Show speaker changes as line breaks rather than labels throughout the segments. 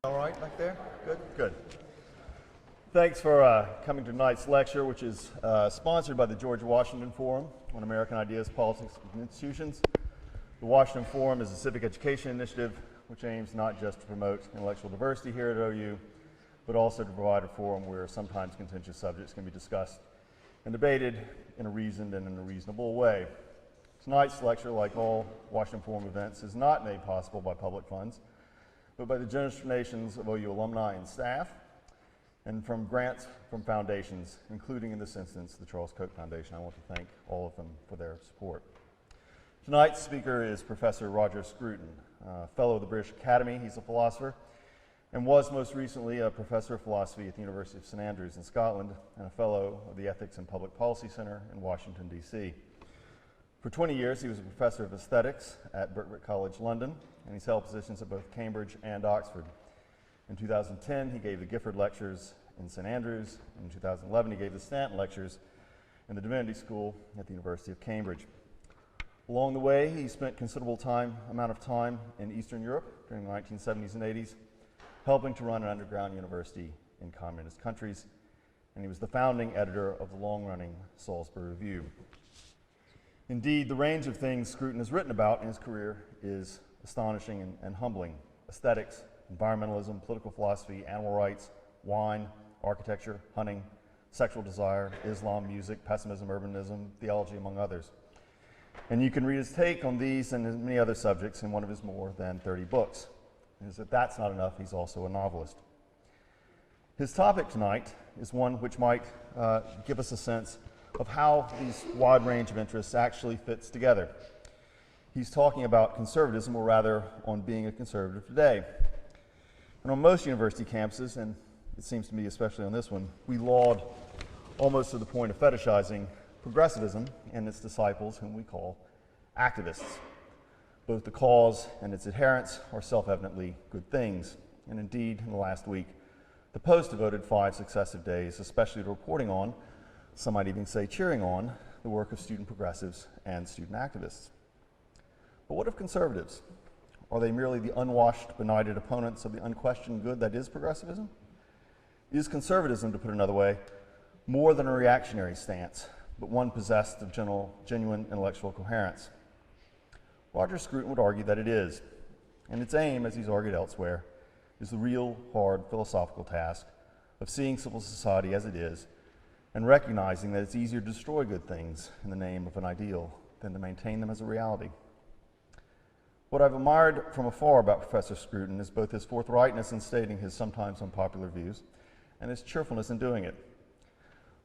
All right, back there? Good? Good. Thanks for coming to tonight's lecture, which is sponsored by the George Washington Forum on American Ideas, Politics, and Institutions. The Washington Forum is a civic education initiative which aims not just to promote intellectual diversity here at OU, but also to provide a forum where sometimes contentious subjects can be discussed and debated in a reasoned and in a reasonable way. Tonight's lecture, like all Washington Forum events, is not made possible by public funds, but by the generous donations of OU alumni and staff, and from grants from foundations, including in this instance the Charles Koch Foundation. I want to thank all of them for their support. Tonight's speaker is Professor Roger Scruton, fellow of the British Academy. He's a philosopher and was most recently a professor of philosophy at the University of St Andrews in Scotland and a fellow of the Ethics and Public Policy Center in Washington, D.C. For 20 years, he was a professor of aesthetics at Birkbeck College, London, and he's held positions at both Cambridge and Oxford. In 2010, he gave the Gifford Lectures in St Andrews. In 2011, he gave the Stanton Lectures in the Divinity School at the University of Cambridge. Along the way, he spent considerable amount of time in Eastern Europe during the 1970s and 80s, helping to run an underground university in communist countries, and he was the founding editor of the long-running Salisbury Review. Indeed, the range of things Scruton has written about in his career is astonishing and humbling. Aesthetics, environmentalism, political philosophy, animal rights, wine, architecture, hunting, sexual desire, Islam, music, pessimism, urbanism, theology, among others. And you can read his take on these and many other subjects in one of his more than 30 books. And if that's not enough, he's also a novelist. His topic tonight is one which might give us a sense of how these wide range of interests actually fits together. He's talking about conservatism, or rather on being a conservative today. And on most university campuses, and it seems to me especially on this one, we laud almost to the point of fetishizing progressivism and its disciples, whom we call activists. Both the cause and its adherents are self-evidently good things. And indeed, in the last week, the Post devoted 5 successive days, especially to reporting on, some might even say cheering on, the work of student progressives and student activists. But what of conservatives? Are they merely the unwashed, benighted opponents of the unquestioned good that is progressivism? Is conservatism, to put it another way, more than a reactionary stance, but one possessed of genuine intellectual coherence? Roger Scruton would argue that it is, and its aim, as he's argued elsewhere, is the real, hard, philosophical task of seeing civil society as it is and recognizing that it's easier to destroy good things in the name of an ideal than to maintain them as a reality. What I've admired from afar about Professor Scruton is both his forthrightness in stating his sometimes unpopular views and his cheerfulness in doing it.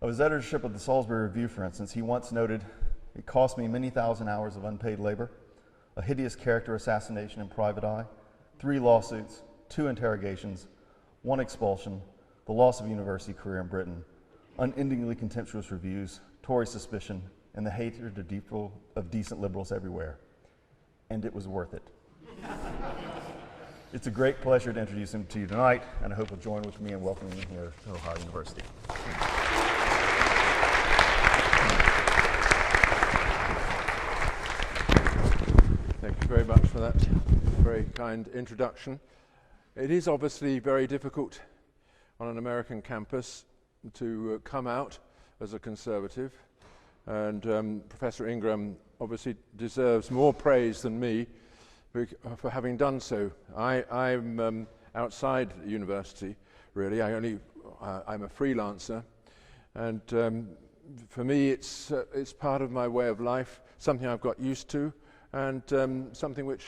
Of his editorship of the Salisbury Review, for instance, he once noted, "It cost me many thousand hours of unpaid labor, a hideous character assassination in private eye, 3 lawsuits, 2 interrogations, 1 expulsion, the loss of a university career in Britain, unendingly contemptuous reviews, Tory suspicion, and the hatred of decent liberals everywhere. And it was worth it." It's a great pleasure to introduce him to you tonight, and I hope you'll join with me in welcoming him here to Ohio University.
Thank you very much for that very kind introduction. It is obviously very difficult on an American campus to come out as a conservative, and Professor Ingram obviously deserves more praise than me for having done so. I'm outside the university, really. I'm a freelancer, and for me it's part of my way of life, something I've got used to, and something which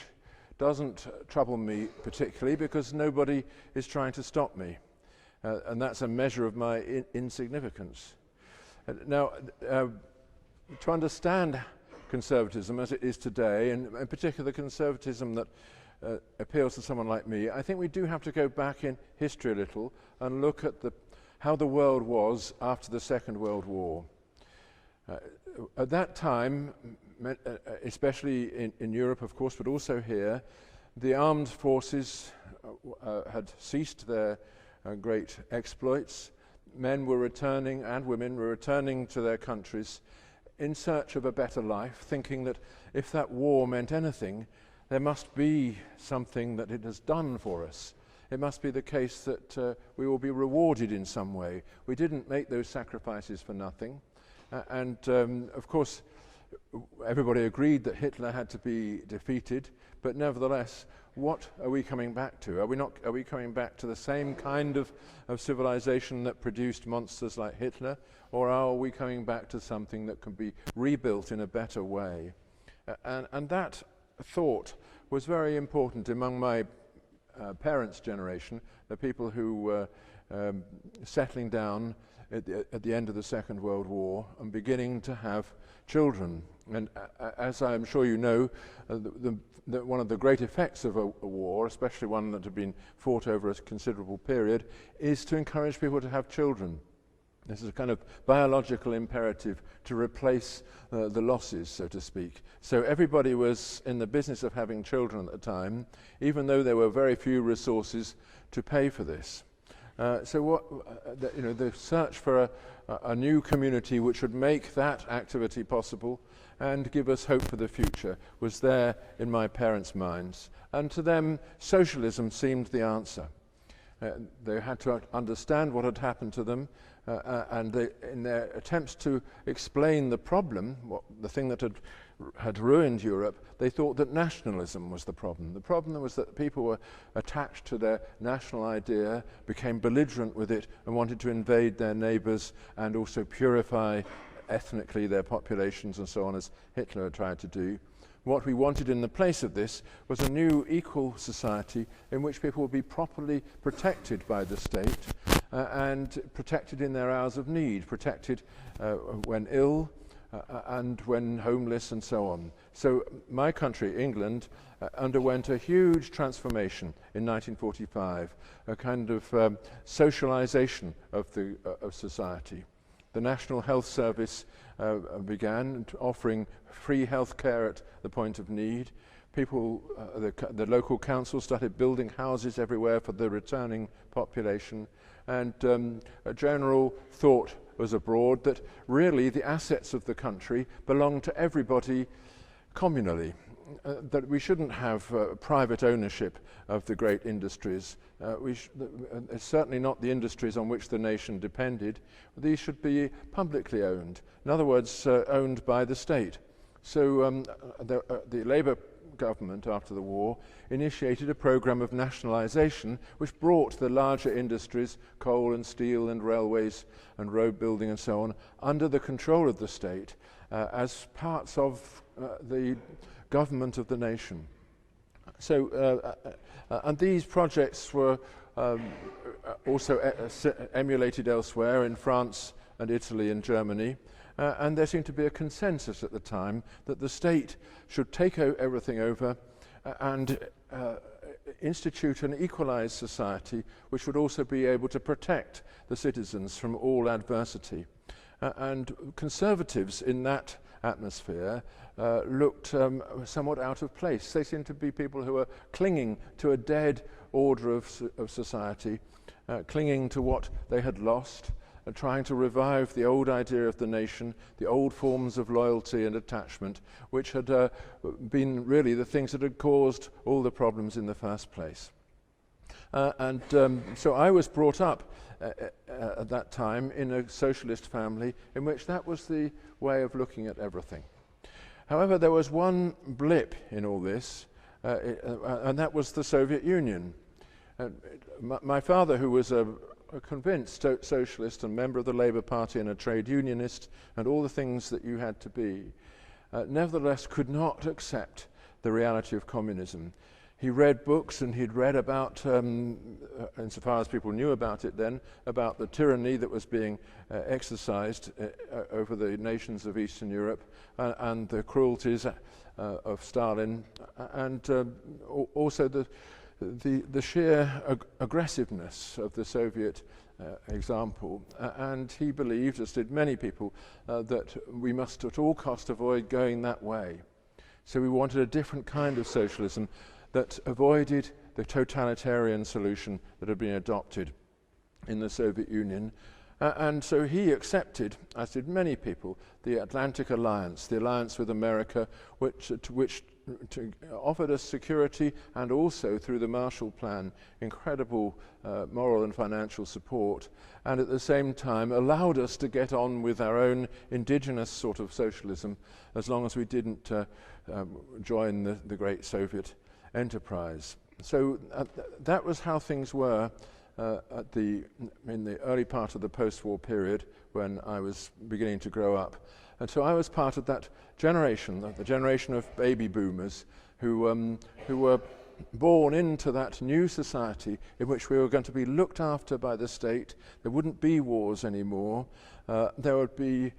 doesn't trouble me particularly because nobody is trying to stop me. And that's a measure of my insignificance. Now, to understand conservatism as it is today, and in particular the conservatism that appeals to someone like me, I think we do have to go back in history a little and look at how the world was after the Second World War. At that time, especially in Europe, of course, but also here, the armed forces had ceased their great exploits. Men were returning, and women were returning to their countries in search of a better life, thinking that if that war meant anything, there must be something that it has done for us it must be the case that we will be rewarded in some way. We didn't make those sacrifices for nothing. Of course, everybody agreed that Hitler had to be defeated, but nevertheless, what are we coming back to? Are we coming back to the same kind of civilization that produced monsters like Hitler, or are we coming back to something that can be rebuilt in a better way? And that thought was very important among my parents' generation, the people who were settling down at the end of the Second World War and beginning to have children. And as I'm sure you know, one of the great effects of a war, especially one that had been fought over a considerable period, is to encourage people to have children. This is a kind of biological imperative to replace the losses, so to speak. So everybody was in the business of having children at the time, even though there were very few resources to pay for this. The search for a new community which would make that activity possible and give us hope for the future was there in my parents' minds. And to them, socialism seemed the answer. They had to understand what had happened to them, and in their attempts to explain the problem, the thing that had ruined Europe, they thought that nationalism was the problem. The problem was that people were attached to their national idea, became belligerent with it, and wanted to invade their neighbours and also purify ethnically their populations and so on, as Hitler had tried to do. What we wanted in the place of this was a new equal society in which people would be properly protected by the state and protected in their hours of need, protected when ill and when homeless and so on. So my country, England, underwent a huge transformation in 1945, a kind of socialization of society. The National Health Service began offering free health care at the point of need. People, the local council started building houses everywhere for the returning population, and a general thought was abroad that really the assets of the country belonged to everybody communally, that we shouldn't have private ownership of the great industries. Certainly not the industries on which the nation depended. These should be publicly owned. In other words, owned by the state. So the Labour government after the war initiated a program of nationalisation which brought the larger industries, coal and steel and railways and road building and so on, under the control of the state as parts of the government of the nation. So, and these projects were also emulated elsewhere in France and Italy and Germany. And there seemed to be a consensus at the time that the state should take everything over and institute an equalized society which would also be able to protect the citizens from all adversity. And conservatives in that atmosphere looked somewhat out of place. They seemed to be people who were clinging to a dead order of society, clinging to what they had lost, trying to revive the old idea of the nation, the old forms of loyalty and attachment, which had been really the things that had caused all the problems in the first place. So I was brought up at that time in a socialist family in which that was the way of looking at everything. However, there was one blip in all this, and that was the Soviet Union. My father, who was a convinced socialist and member of the Labour Party and a trade unionist and all the things that you had to be, nevertheless could not accept the reality of communism. He read books and he'd read about, insofar as people knew about it then, about the tyranny that was being exercised over the nations of Eastern Europe and the cruelties of Stalin and also the sheer aggressiveness of the Soviet example. And he believed, as did many people, that we must at all cost avoid going that way. So we wanted a different kind of socialism that avoided the totalitarian solution that had been adopted in the Soviet Union And so he accepted, as did many people, the Atlantic Alliance, the alliance with America, which offered us security and also, through the Marshall Plan, incredible moral and financial support, and at the same time allowed us to get on with our own indigenous sort of socialism as long as we didn't join the great Soviet enterprise. So that was how things were in the early part of the post-war period when I was beginning to grow up. And so I was part of that generation, the generation of baby boomers who were born into that new society in which we were going to be looked after by the state. There wouldn't be wars anymore. There would be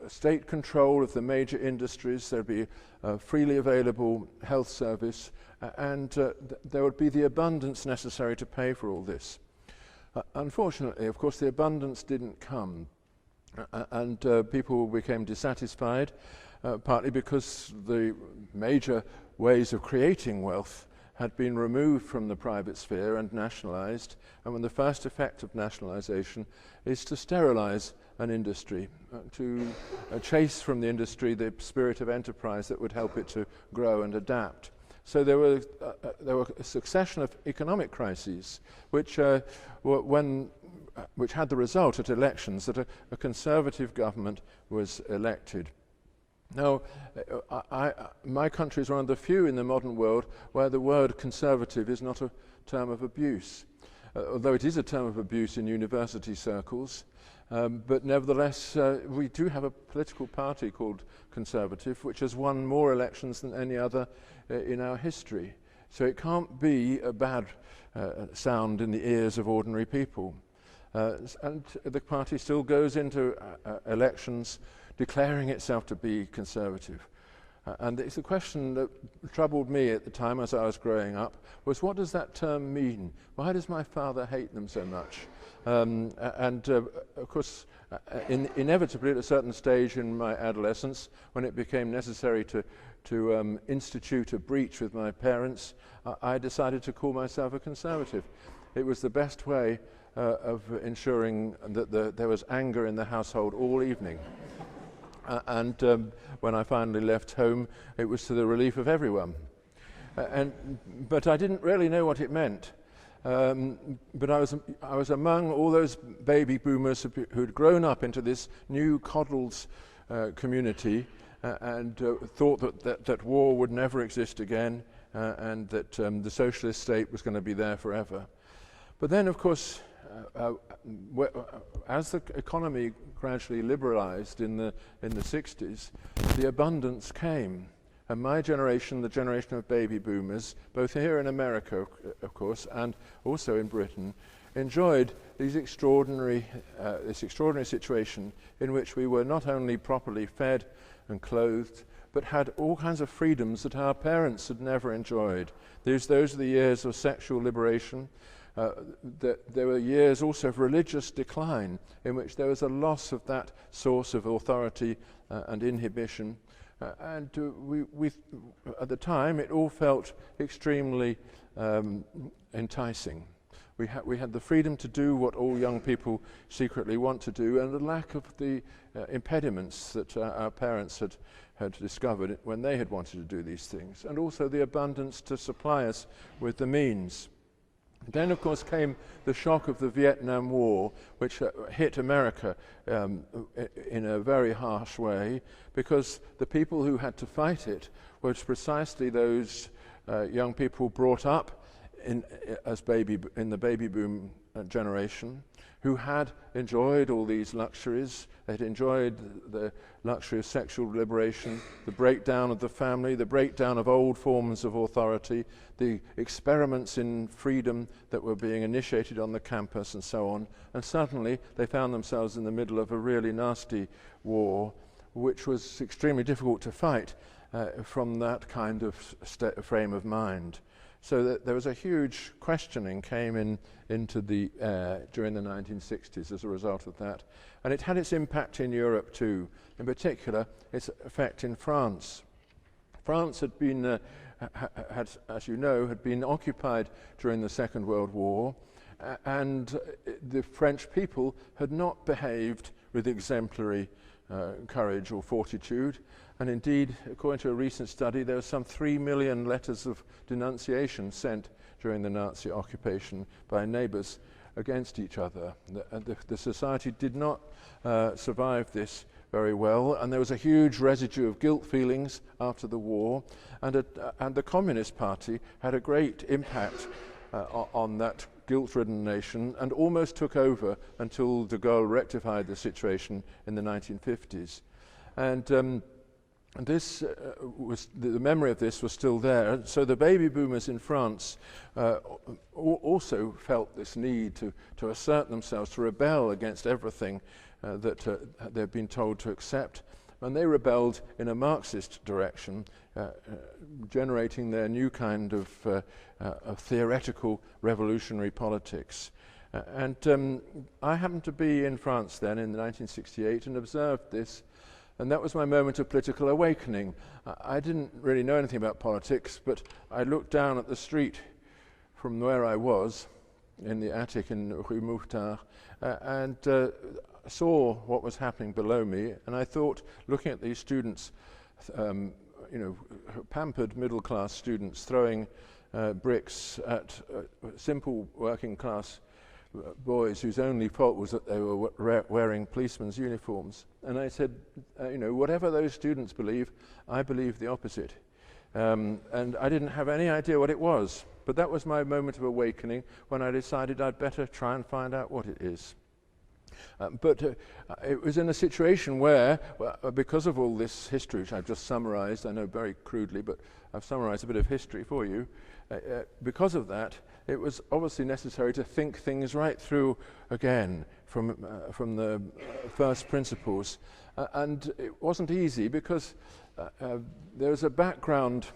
state control of the major industries. There would be freely available health service, and there would be the abundance necessary to pay for all this. Unfortunately, of course, the abundance didn't come, and people became dissatisfied, partly because the major ways of creating wealth had been removed from the private sphere and nationalized, and when the first effect of nationalization is to sterilize an industry, to chase from the industry the spirit of enterprise that would help it to grow and adapt. So there were a succession of economic crises which had the result at elections that a conservative government was elected. Now, my country is one of the few in the modern world where the word conservative is not a term of abuse, although it is a term of abuse in university circles. But nevertheless, we do have a political party called Conservative, which has won more elections than any other in our history. So it can't be a bad sound in the ears of ordinary people. And the party still goes into elections declaring itself to be conservative. And it's a question that troubled me at the time as I was growing up, was what does that term mean? Why does my father hate them so much? Of course, inevitably at a certain stage in my adolescence, when it became necessary to institute a breach with my parents, I decided to call myself a conservative. It was the best way of ensuring that there was anger in the household all evening. When I finally left home, it was to the relief of everyone. But I didn't really know what it meant. But I was among all those baby boomers who'd grown up into this new coddles community and thought that war would never exist again and that the socialist state was going to be there forever. But then, of course, as the economy gradually liberalized in the 60s, the abundance came. And my generation, the generation of baby boomers, both here in America, of course, and also in Britain, enjoyed this extraordinary situation in which we were not only properly fed and clothed, but had all kinds of freedoms that our parents had never enjoyed. Those are the years of sexual liberation. There were years also of religious decline, in which there was a loss of that source of authority and inhibition. We at the time, it all felt extremely enticing. We had the freedom to do what all young people secretly want to do, and the lack of the impediments that our parents had discovered when they had wanted to do these things, and also the abundance to supply us with the means. Then, of course, came the shock of the Vietnam War, which hit America in a very harsh way, because the people who had to fight it were precisely those young people brought up in the baby boom generation, who had enjoyed all these luxuries. They'd enjoyed the luxury of sexual liberation, the breakdown of the family, the breakdown of old forms of authority, the experiments in freedom that were being initiated on the campus and so on. And suddenly they found themselves in the middle of a really nasty war, which was extremely difficult to fight from that kind of frame of mind. So that there was a huge questioning came into the air during the 1960s as a result of that. And it had its impact in Europe too, in particular its effect in France. France had been, as you know, had been occupied during the Second World War, and the French people had not behaved with exemplary courage or fortitude. And indeed, according to a recent study, there were some 3 million letters of denunciation sent during the Nazi occupation by neighbours against each other. The society did not survive this very well, and there was a huge residue of guilt feelings after the war, and the Communist Party had a great impact on that guilt-ridden nation and almost took over until de Gaulle rectified the situation in the 1950s. And this the memory of this was still there. So the baby boomers in France also felt this need to assert themselves, to rebel against everything that they've been told to accept. And they rebelled in a Marxist direction, generating their new kind of theoretical revolutionary politics. And I happened to be in France then in 1968 and observed this. And that was my moment of political awakening. I didn't really know anything about politics, but I looked down at the street from where I was, in the attic in Rue Mouffetard, and saw what was happening below me. And I thought, looking at these students, pampered middle-class students throwing bricks at simple working-class boys whose only fault was that they were wearing policemen's uniforms. And I said, whatever those students believe, I believe the opposite. And I didn't have any idea what it was. But that was my moment of awakening when I decided I'd better try and find out what it is. But it was in a situation where, because of all this history, which I've just summarized, I know very crudely, but I've summarized a bit of history for you, because of that, it was obviously necessary to think things right through again from the first principles. And it wasn't easy because there was a background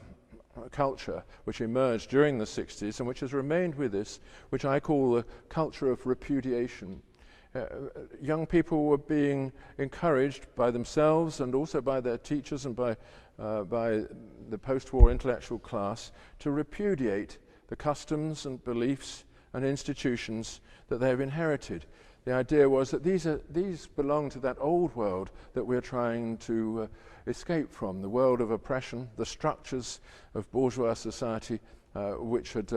culture which emerged during the 60s and which has remained with us, which I call the culture of repudiation. Young people were being encouraged by themselves and also by their teachers and by the post-war intellectual class to repudiate the customs and beliefs and institutions that they have inherited. The idea was that these belong to that old world that we're trying to escape from, the world of oppression, the structures of bourgeois society which had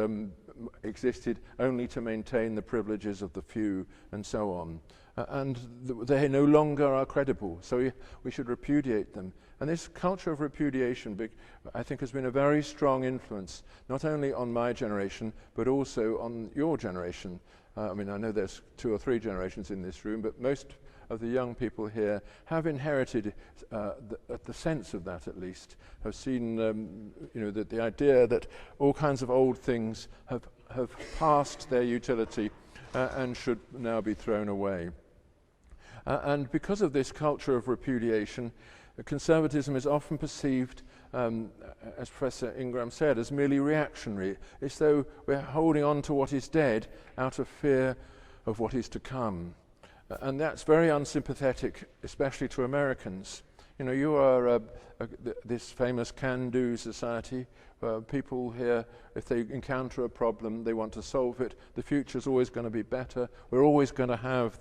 existed only to maintain the privileges of the few and so on. And they no longer are credible, so we should repudiate them. And this culture of repudiation, I think, has been a very strong influence, not only on my generation, but also on your generation. I know there's 2 or 3 generations in this room, but most of the young people here have inherited the sense of that, at least, have seen that the idea that all kinds of old things have passed their utility and should now be thrown away. And because of this culture of repudiation, conservatism is often perceived, as Professor Ingram said, as merely reactionary. It's though we're holding on to what is dead out of fear of what is to come. And that's very unsympathetic, especially to Americans. You are this famous can-do society where people here, if they encounter a problem, they want to solve it. The future's always going to be better. We're always going to have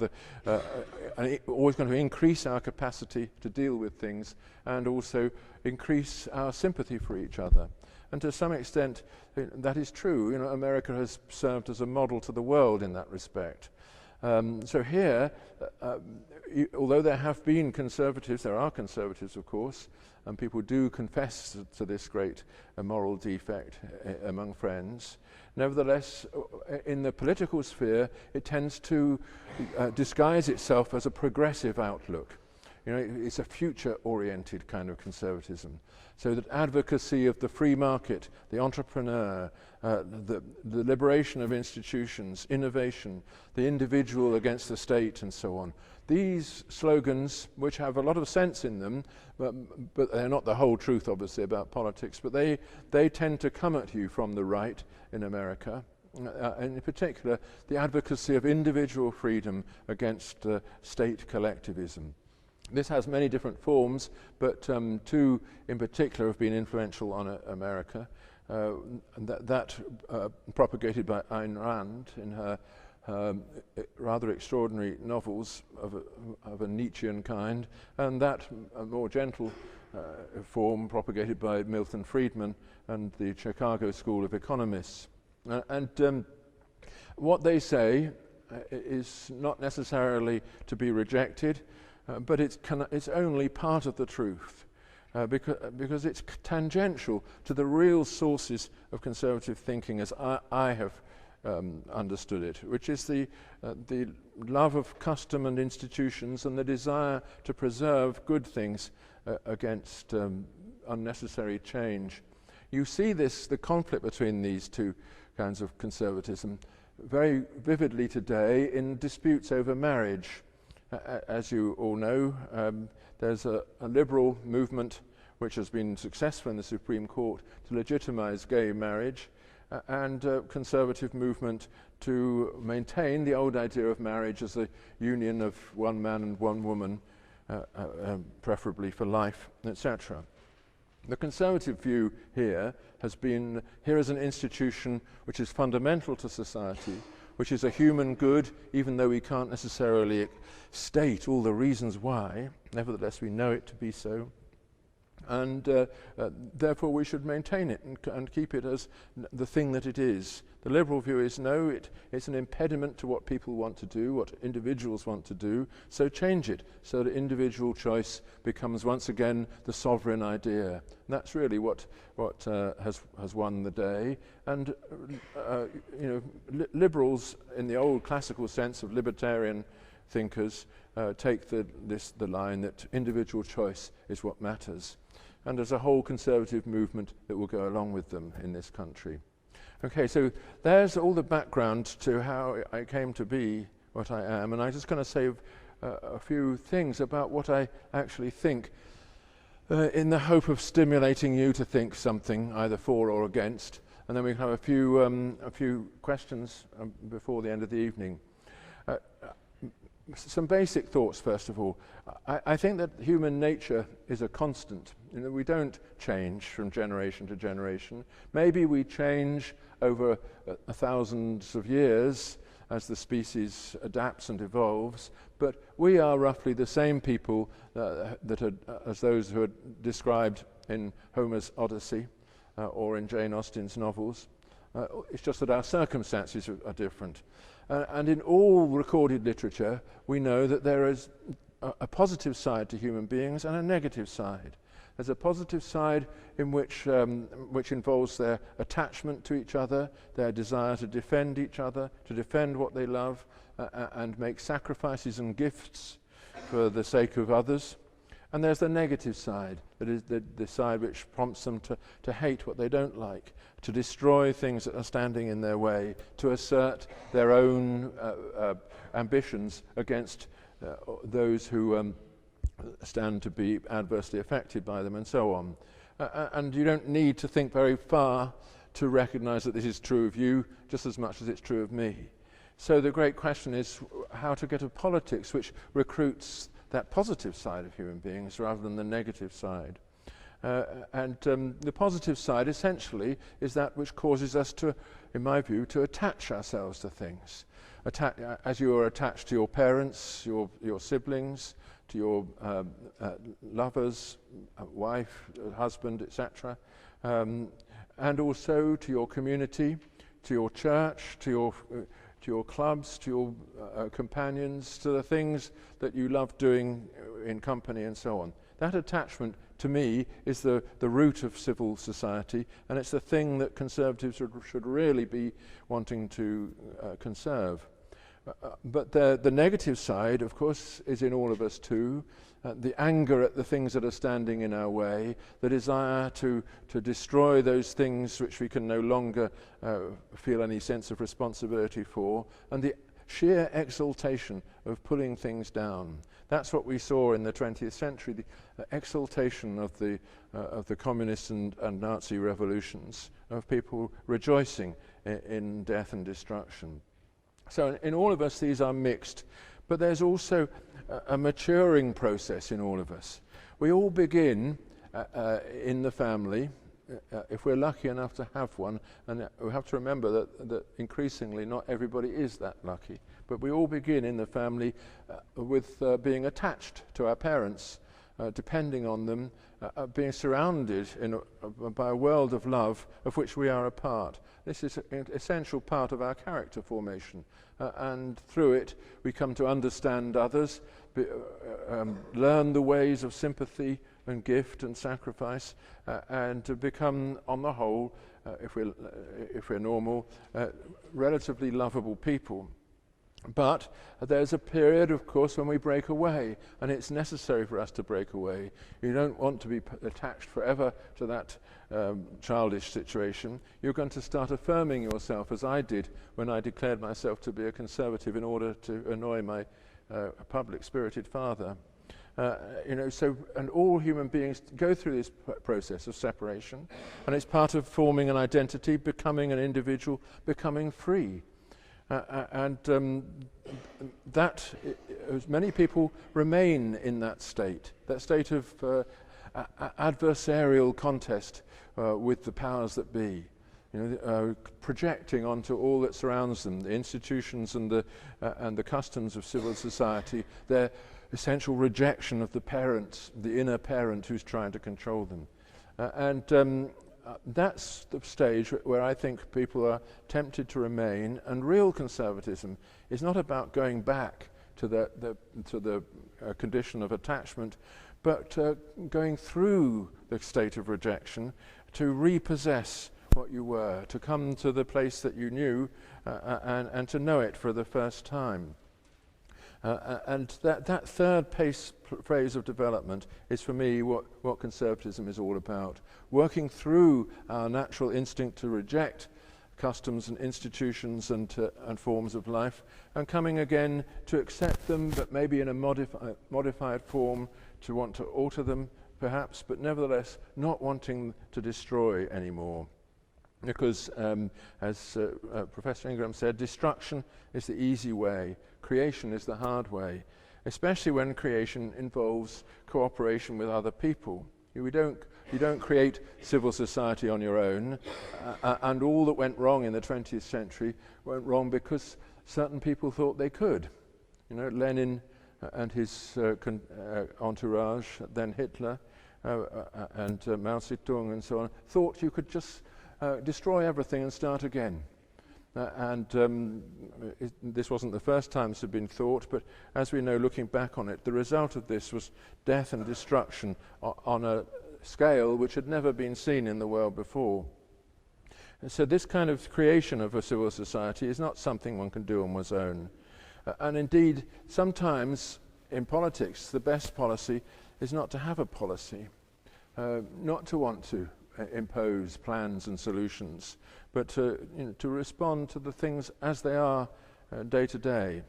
always going to increase our capacity to deal with things and also increase our sympathy for each other. And to some extent, that is true. America has served as a model to the world in that respect. So here, although there have been conservatives, there are conservatives, of course, and people do confess to this great moral defect among friends. Nevertheless, in the political sphere, it tends to disguise itself as a progressive outlook. It's a future-oriented kind of conservatism. So that advocacy of the free market, the entrepreneur, the liberation of institutions, innovation, the individual against the state, and so on. These slogans, which have a lot of sense in them, but they're not the whole truth, obviously, about politics, but they tend to come at you from the right in America. And in particular, the advocacy of individual freedom against state collectivism. This has many different forms, but 2 in particular have been influential on America. That propagated by Ayn Rand in her rather extraordinary novels of a Nietzschean kind, and that more gentle form propagated by Milton Friedman and the Chicago School of Economists. What they say is not necessarily to be rejected, but it's only part of the truth, because it's tangential to the real sources of conservative thinking as I have understood it, which is the love of custom and institutions and the desire to preserve good things against unnecessary change. You see the conflict between these two kinds of conservatism very vividly today in disputes over marriage. As you all know, there's a liberal movement which has been successful in the Supreme Court to legitimize gay marriage, and a conservative movement to maintain the old idea of marriage as a union of one man and one woman, preferably for life, etc. The conservative view here has been, here is an institution which is fundamental to society, which is a human good, even though we can't necessarily state all the reasons why, nevertheless we know it to be so. And therefore we should maintain it and keep it as the thing that it is. The liberal view is no, it's an impediment to what people want to do, what individuals want to do, so change it so that individual choice becomes once again the sovereign idea. And that's really what has won the day. And liberals, in the old classical sense of libertarian thinkers, take the line that individual choice is what matters. And there's a whole conservative movement that will go along with them in this country. Okay, so there's all the background to how I came to be what I am, and I'm just going to say a few things about what I actually think, in the hope of stimulating you to think something, either for or against, and then we can have a few questions before the end of the evening. Some basic thoughts, first of all. I think that human nature is a constant. We don't change from generation to generation. Maybe we change over thousands of years as the species adapts and evolves, but we are roughly the same people as those who are described in Homer's Odyssey or in Jane Austen's novels. It's just that our circumstances are different. And in all recorded literature, we know that there is a positive side to human beings and a negative side. There's a positive side in which involves their attachment to each other, their desire to defend each other, to defend what they love, and make sacrifices and gifts for the sake of others. And there's the negative side, that is the side which prompts them to hate what they don't like, to destroy things that are standing in their way, to assert their own ambitions against those who stand to be adversely affected by them, and so on. And you don't need to think very far to recognize that this is true of you just as much as it's true of me. So the great question is how to get a politics which recruits that positive side of human beings rather than the negative side. The positive side essentially is that which causes us to, in my view, to attach ourselves to things. As you are attached to your parents, your siblings, to your lovers, wife, husband, etc., and also to your community, to your church, to your clubs, to your companions, to the things that you love doing in company and so on. That attachment, to me, is the root of civil society, and it's the thing that conservatives should really be wanting to conserve. But the negative side, of course, is in all of us too. The anger at the things that are standing in our way, the desire to destroy those things which we can no longer feel any sense of responsibility for, and the sheer exaltation of pulling things down. That's what we saw in the 20th century, the exaltation of the communist and Nazi revolutions, of people rejoicing in death and destruction. So in all of us, these are mixed, but there's also a maturing process in all of us. We all begin in the family, if we're lucky enough to have one, and we have to remember that increasingly not everybody is that lucky, but we all begin in the family with being attached to our parents, depending on them, being surrounded by a world of love of which we are a part. This is an essential part of our character formation, and through it we come to understand others, learn the ways of sympathy and gift and sacrifice, and to become, on the whole, if we're normal, relatively lovable people. But there's a period, of course, when we break away, and it's necessary for us to break away. You don't want to be attached forever to that childish situation. You're going to start affirming yourself, as I did when I declared myself to be a conservative in order to annoy my public-spirited father. And all human beings go through this process of separation, and it's part of forming an identity, becoming an individual, becoming free. That many people remain in that state of adversarial contest with the powers that be, projecting onto all that surrounds them, the institutions and the customs of civil society, their essential rejection of the parents, the inner parent who's trying to control them. That's the stage where I think people are tempted to remain, and real conservatism is not about going back to the condition of attachment, but going through the state of rejection to repossess what you were, to come to the place that you knew and to know it for the first time. And that third phase of development is, for me, what conservatism is all about. Working through our natural instinct to reject customs and institutions and forms of life, and coming again to accept them, but maybe in a modified form, to want to alter them, perhaps, but nevertheless not wanting to destroy anymore. Because, as Professor Ingram said, destruction is the easy way, creation is the hard way, especially when creation involves cooperation with other people. You don't create civil society on your own, and all that went wrong in the 20th century went wrong because certain people thought they could. Lenin and his entourage, then Hitler, and Mao Zedong and so on, thought you could just destroy everything and start again. This wasn't the first time this had been thought, but as we know, looking back on it, the result of this was death and destruction on a scale which had never been seen in the world before. And so this kind of creation of a civil society is not something one can do on one's own. And indeed, sometimes in politics, the best policy is not to have a policy, not to want to impose plans and solutions, but to respond to the things as they are day to day.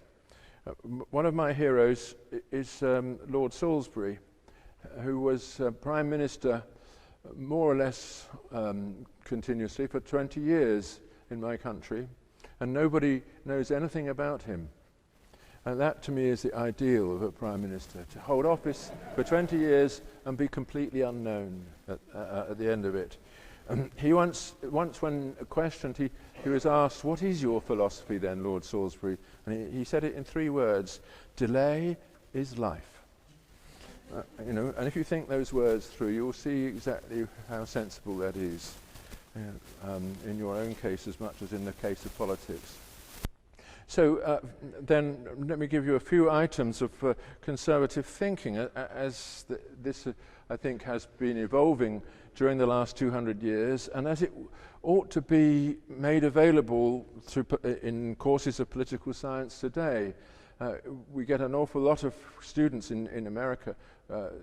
One of my heroes is Lord Salisbury, who was Prime Minister more or less continuously for 20 years in my country, and nobody knows anything about him. And that, to me, is the ideal of a Prime Minister, to hold office for 20 years and be completely unknown at the end of it. He once when questioned, he was asked, "What is your philosophy then, Lord Salisbury?" And he said it in 3 words: delay is life. And if you think those words through, you'll see exactly how sensible that is, in your own case as much as in the case of politics. So then let me give you a few items of conservative thinking as this, I think, has been evolving during the last 200 years, and as it ought to be made available in courses of political science today. We get an awful lot of students in America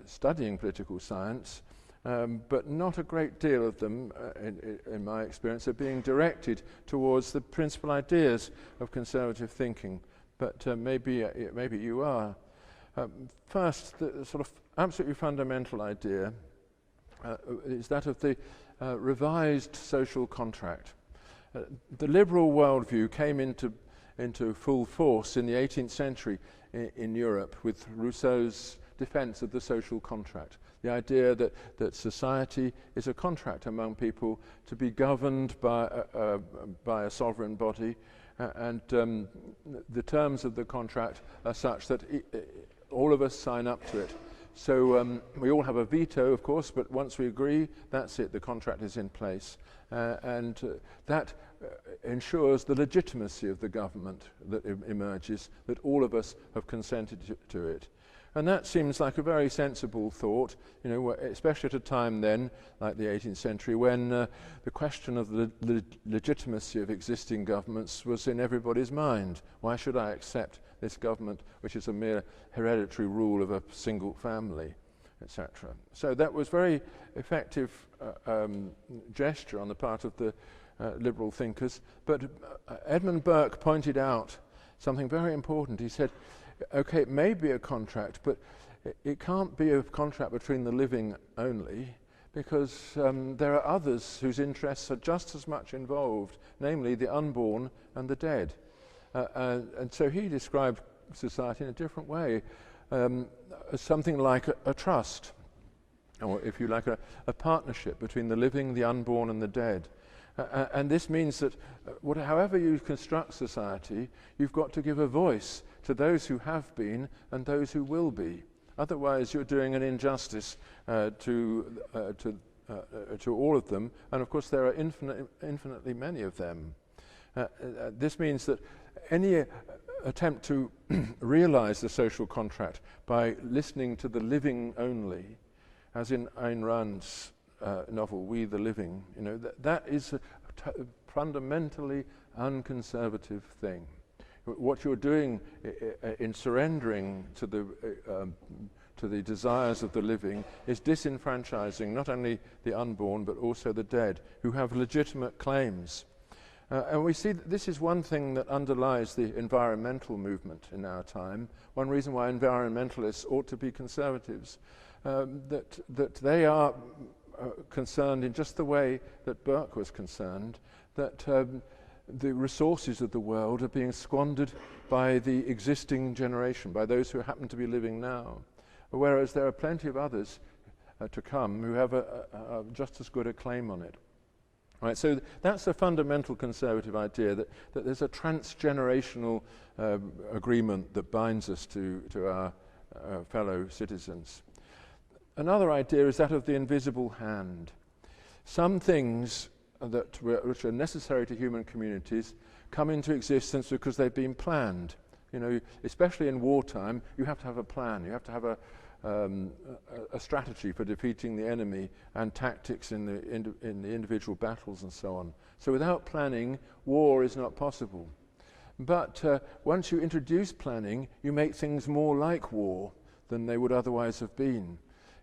studying political science, but not a great deal of them, in my experience, are being directed towards the principal ideas of conservative thinking. But maybe you are. First, the sort of absolutely fundamental idea is that of the revised social contract. The liberal worldview came into full force in the 18th century in Europe with Rousseau's defense of the social contract. The idea that society is a contract among people to be governed by a sovereign body, and the terms of the contract are such that all of us sign up to it. So we all have a veto, of course, but once we agree, that's it, the contract is in place. And that ensures the legitimacy of the government that emerges, that all of us have consented to it. And that seems like a very sensible thought, you know, especially at a time then, like the 18th century, when the question of the legitimacy of existing governments was in everybody's mind. Why should I accept this government, which is a mere hereditary rule of a single family, etc.? So that was very effective gesture on the part of the liberal thinkers. But Edmund Burke pointed out something very important. He said, okay, it may be a contract, but it can't be a contract between the living only, because there are others whose interests are just as much involved, namely the unborn and the dead. And so he described society in a different way, as something like a trust, or if you like, a partnership between the living, the unborn and the dead. And this means that however you construct society, you've got to give a voice to those who have been and those who will be. Otherwise, you're doing an injustice to all of them, and of course there are infinitely many of them. This means that any attempt to realize the social contract by listening to the living only, as in Ayn Rand's novel *We the Living*, you know, that is a fundamentally unconservative thing. What you're doing in surrendering to the desires of the living is disenfranchising not only the unborn but also the dead, who have legitimate claims. And we see that this is one thing that underlies the environmental movement in our time. One reason why environmentalists ought to be conservatives, that they are concerned in just the way that Burke was concerned, that the resources of the world are being squandered by the existing generation, by those who happen to be living now, whereas there are plenty of others to come who have just as good a claim on it. Right, so that's a fundamental conservative idea, that there's a transgenerational agreement that binds us to our fellow citizens. Another idea is that of the invisible hand. Some things which are necessary to human communities come into existence because they've been planned. You know, especially in wartime, you have to have a plan. You have to have a strategy for defeating the enemy and tactics in the individual battles and so on. So without planning, war is not possible. But once you introduce planning, you make things more like war than they would otherwise have been.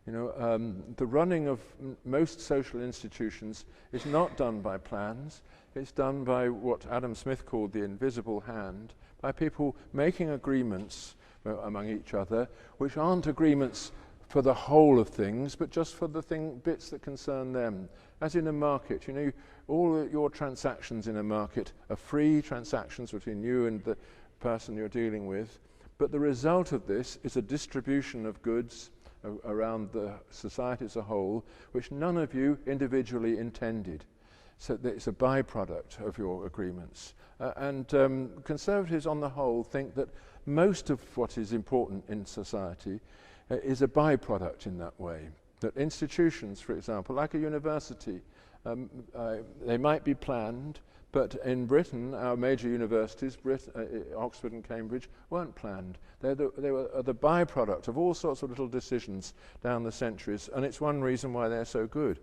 You know, the running of most social institutions is not done by plans. It's done by what Adam Smith called the invisible hand, by people making agreements among each other, which aren't agreements for the whole of things, but just for the bits that concern them. As in a market, you know, all your transactions in a market are free transactions between you and the person you're dealing with, but the result of this is a distribution of goods around the society as a whole, which none of you individually intended. So that it's a byproduct of your agreements. And conservatives on the whole think that most of what is important in society is a byproduct in that way. That institutions, for example, like a university, they might be planned, but in Britain, our major universities, Oxford and Cambridge, weren't planned. They were the byproduct of all sorts of little decisions down the centuries, and it's one reason why they're so good.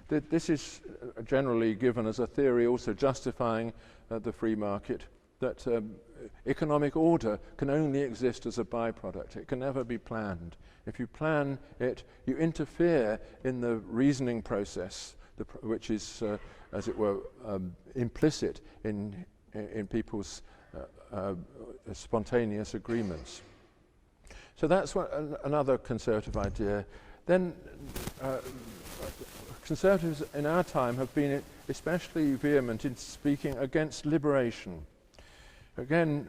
This is generally given as a theory also justifying the free market, that economic order can only exist as a byproduct. It can never be planned. If you plan it, you interfere in the reasoning process, which is, as it were, implicit in people's spontaneous agreements. So that's another conservative idea. Then conservatives in our time have been especially vehement in speaking against liberation. Again,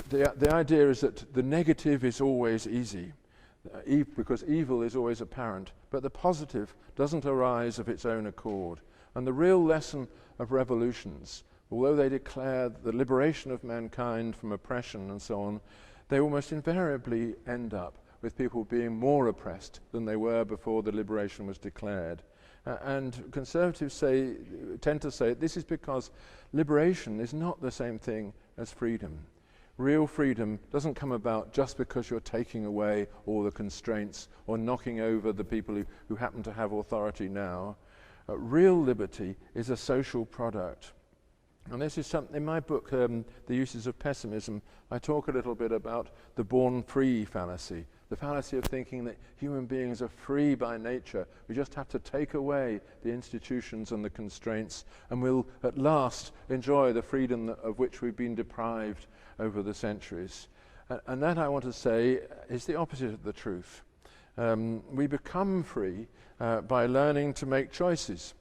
the idea is that the negative is always easy, because evil is always apparent, but the positive doesn't arise of its own accord. And the real lesson of revolutions, although they declare the liberation of mankind from oppression and so on, they almost invariably end up with people being more oppressed than they were before the liberation was declared. And conservatives tend to say this is because liberation is not the same thing as freedom. Real freedom doesn't come about just because you're taking away all the constraints or knocking over the people who happen to have authority now. Real liberty is a social product. And this is something, in my book, The Uses of Pessimism, I talk a little bit about the born free fallacy, the fallacy of thinking that human beings are free by nature. We just have to take away the institutions and the constraints, and we'll at last enjoy the freedom of which we've been deprived over the centuries. And that, I want to say, is the opposite of the truth. We become free by learning to make choices.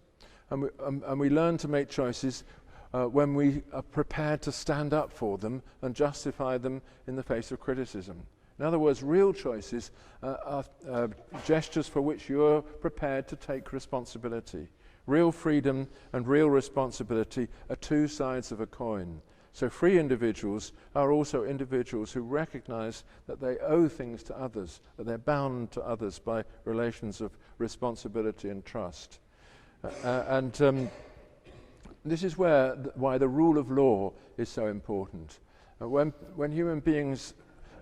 And we learn to make choices when we are prepared to stand up for them and justify them in the face of criticism. In other words, real choices are gestures for which you're prepared to take responsibility. Real freedom and real responsibility are two sides of a coin. So free individuals are also individuals who recognize that they owe things to others, that they're bound to others by relations of responsibility and trust. This is why the rule of law is so important. When human beings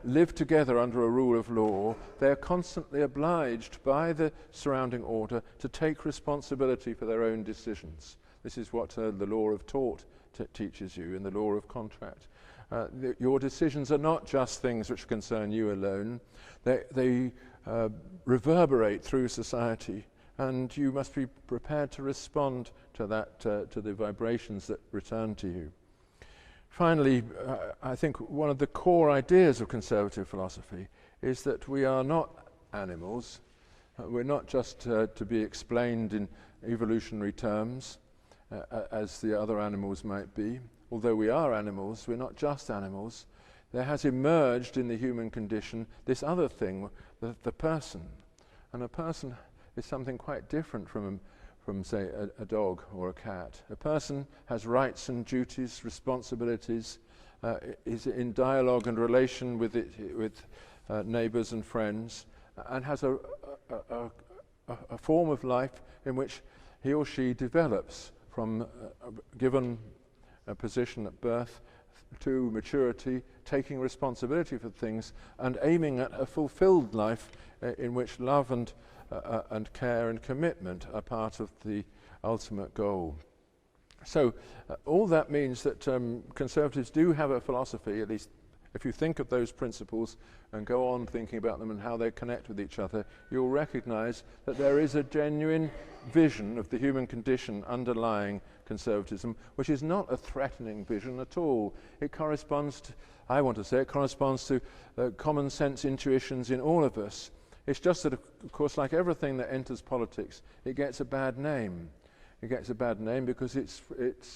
live together under a rule of law, they are constantly obliged by the surrounding order to take responsibility for their own decisions. This is what the law of tort teaches you in the law of contract. Your decisions are not just things which concern you alone. They reverberate through society, and you must be prepared to respond to that, to the vibrations that return to you. Finally, I think one of the core ideas of conservative philosophy is that we are not animals. We're not just to be explained in evolutionary terms, as the other animals might be. Although we are animals, we're not just animals. There has emerged in the human condition this other thing, the person. And a person is something quite different from say, a dog or a cat. A person has rights and duties, responsibilities, is in dialogue and relation with neighbours and friends, and has a form of life in which he or she develops from given a position at birth to maturity, taking responsibility for things and aiming at a fulfilled life in which love and care and commitment are part of the ultimate goal. So all that means that conservatives do have a philosophy, at least if you think of those principles and go on thinking about them and how they connect with each other, you'll recognize that there is a genuine vision of the human condition underlying conservatism, which is not a threatening vision at all. It corresponds to, I want to say, it corresponds to common sense intuitions in all of us. It's just that, of course, like everything that enters politics, it gets a bad name. It gets a bad name because it's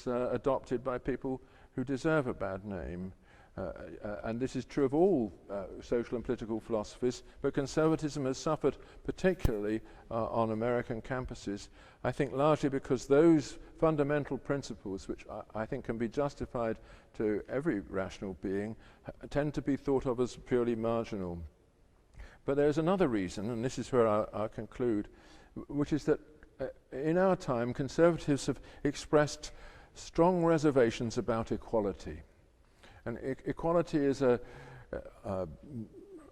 adopted by people who deserve a bad name. And this is true of all social and political philosophies, but conservatism has suffered particularly on American campuses, I think largely because those fundamental principles, which I think can be justified to every rational being, tend to be thought of as purely marginal. But there's another reason, and this is where I'll conclude, which is that in our time, conservatives have expressed strong reservations about equality. And equality is an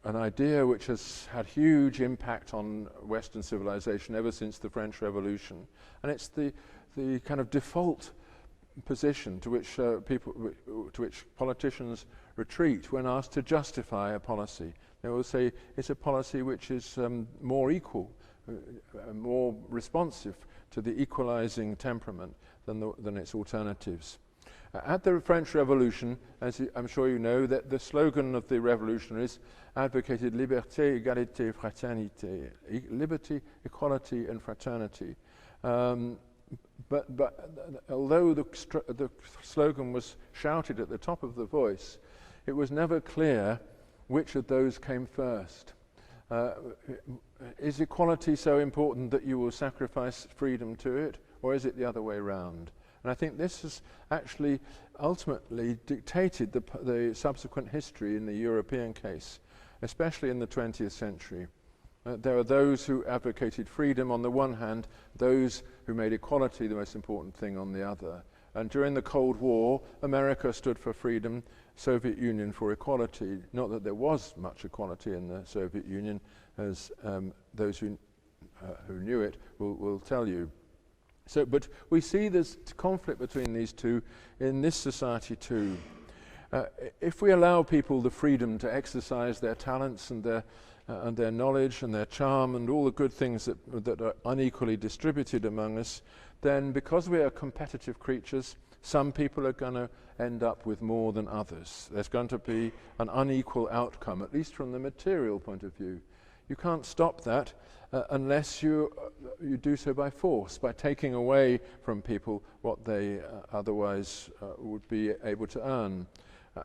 idea which has had huge impact on Western civilization ever since the French Revolution. And it's the kind of default position to which politicians retreat when asked to justify a policy. They will say it's a policy which is more equal, more responsive to the equalizing temperament than its alternatives. At the French Revolution, as I'm sure you know, that the slogan of the revolutionaries advocated liberté, égalité, fraternité, liberty, equality, and fraternity. But although the slogan was shouted at the top of the voice, it was never clear which of those came first. Is equality so important that you will sacrifice freedom to it, or is it the other way around? And I think this has actually ultimately dictated the subsequent history in the European case, especially in the 20th century. There are those who advocated freedom on the one hand, those who made equality the most important thing on the other. And during the Cold War, America stood for freedom, Soviet Union for equality. Not that there was much equality in the Soviet Union, as those who knew it will tell you. So, but we see this conflict between these two in this society too. If we allow people the freedom to exercise their talents and their knowledge and their charm and all the good things that are unequally distributed among us, then because we are competitive creatures, some people are going to end up with more than others. There's going to be an unequal outcome, at least from the material point of view. You can't stop that unless you do so by force, by taking away from people what they otherwise would be able to earn.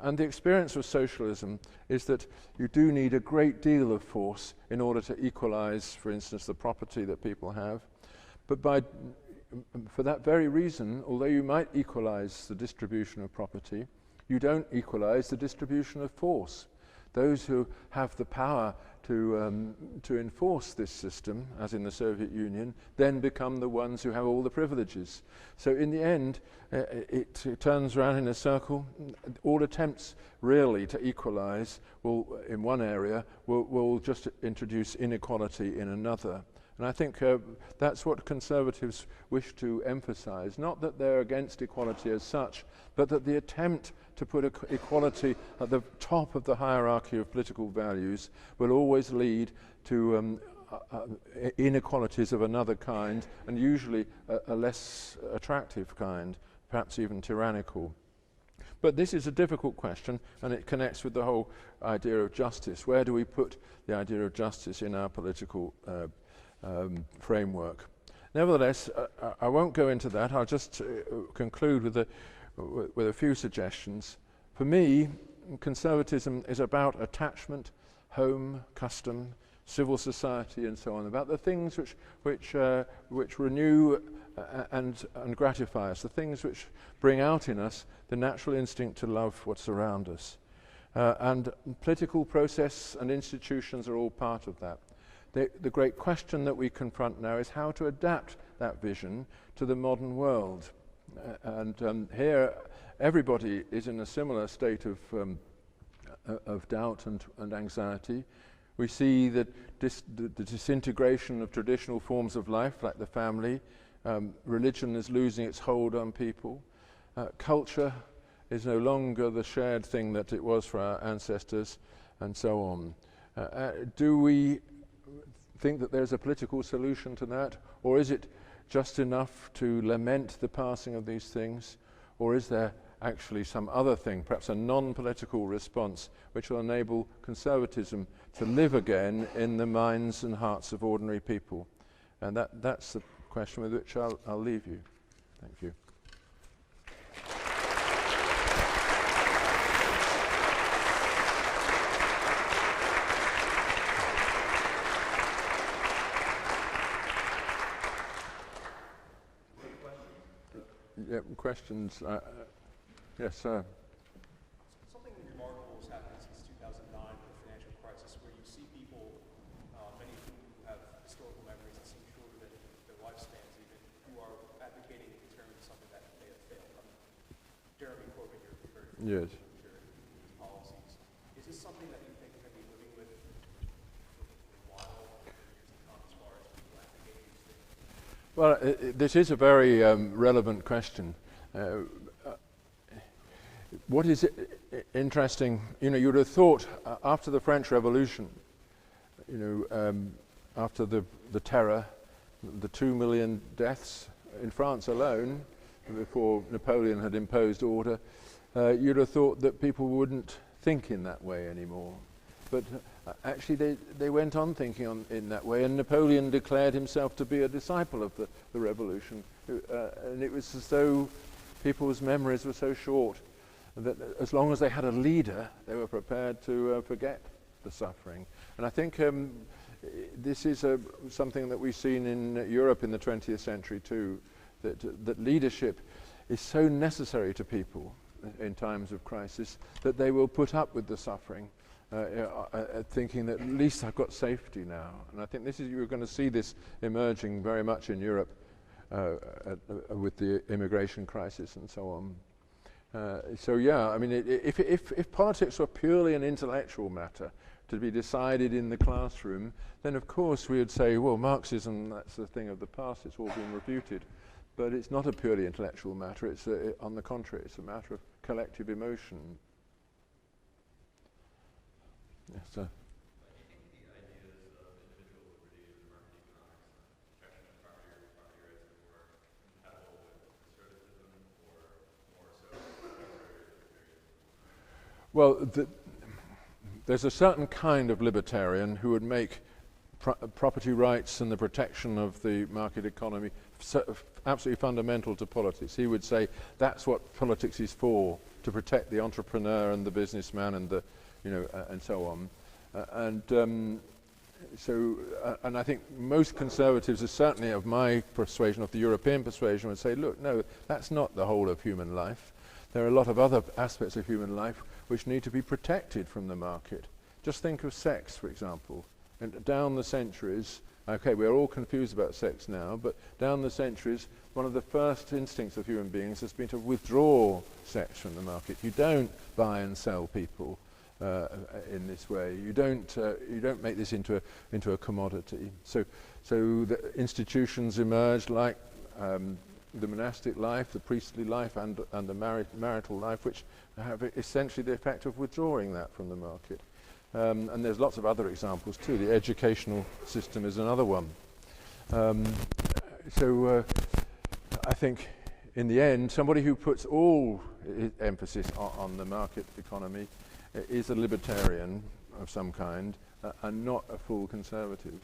And the experience of socialism is that you do need a great deal of force in order to equalize, for instance, the property that people have. But for that very reason, although you might equalize the distribution of property, you don't equalize the distribution of force. Those who have the power to enforce this system, as in the Soviet Union, then become the ones who have all the privileges. So in the end, it turns around in a circle. All attempts really to equalize in one area will just introduce inequality in another. And I think that's what conservatives wish to emphasize. Not that they're against equality as such, but that the attempt to put equality at the top of the hierarchy of political values will always lead to inequalities of another kind, and usually a less attractive kind, perhaps even tyrannical. But this is a difficult question, and it connects with the whole idea of justice. Where do we put the idea of justice in our political framework? Nevertheless, I won't go into that. I'll just conclude with a few suggestions. For me, conservatism is about attachment, home, custom, civil society, and so on, about the things which renew and gratify us, the things which bring out in us the natural instinct to love what's around us. And political process and institutions are all part of that. The great question that we confront now is how to adapt that vision to the modern world. Here, everybody is in a similar state of doubt and anxiety. We see that the disintegration of traditional forms of life, like the family. Religion is losing its hold on people. Culture is no longer the shared thing that it was for our ancestors, and so on. Do we think that there's a political solution to that, or is it just enough to lament the passing of these things, or is there actually some other thing, perhaps a non-political response, which will enable conservatism to live again in the minds and hearts of ordinary people? And that's the question with which I'll leave you. Thank you. Yeah, questions? Yes, sir.
Something remarkable has happened since 2009 with the financial crisis, where you see people, many of whom have historical memories that seem shorter than their lifespans even, who are advocating in terms of something that may have failed. Jeremy Corbyn, you're very familiar
Yes.
with these policies. Is this something that you think we're going to be living with for a while, years to come, as far as people advocating these things?
Well, this is a very relevant question. What is interesting, you would have thought after the French Revolution, after the terror, the 2 million deaths in France alone, before Napoleon had imposed order, you'd have thought that people wouldn't think in that way anymore. But actually they went on thinking in that way, and Napoleon declared himself to be a disciple of the revolution. And it was as though people's memories were so short. that as long as they had a leader, they were prepared to forget the suffering. And I think this is something that we've seen in Europe in the 20th century too, that leadership is so necessary to people in times of crisis that they will put up with the suffering, thinking that at least I've got safety now. And I think you're going to see this emerging very much in Europe with the immigration crisis and so on. So yeah, I mean, if politics were purely an intellectual matter to be decided in the classroom, then of course we would say, well, Marxism, that's the thing of the past, it's all been refuted. But it's not a purely intellectual matter, it's on the contrary, it's a matter of collective emotion. Yes, sir. Well, there's a certain kind of libertarian who would make property rights and the protection of the market economy absolutely fundamental to politics. He would say that's what politics is for, to protect the entrepreneur and the businessman and the, and so on. And I think most conservatives, certainly of my persuasion, of the European persuasion, would say, look, no, that's not the whole of human life. There are a lot of other aspects of human life which need to be protected from the market. Just think of sex, for example. And down the centuries, okay, we're all confused about sex now, but down the centuries, one of the first instincts of human beings has been to withdraw sex from the market. You don't buy and sell people in this way. You don't make this into a commodity. So the institutions emerged like the monastic life, the priestly life, and the marital life, which have essentially the effect of withdrawing that from the market. And there's lots of other examples too. The educational system is another one. I think in the end, somebody who puts all emphasis on the market economy is a libertarian of some kind and not a full conservative.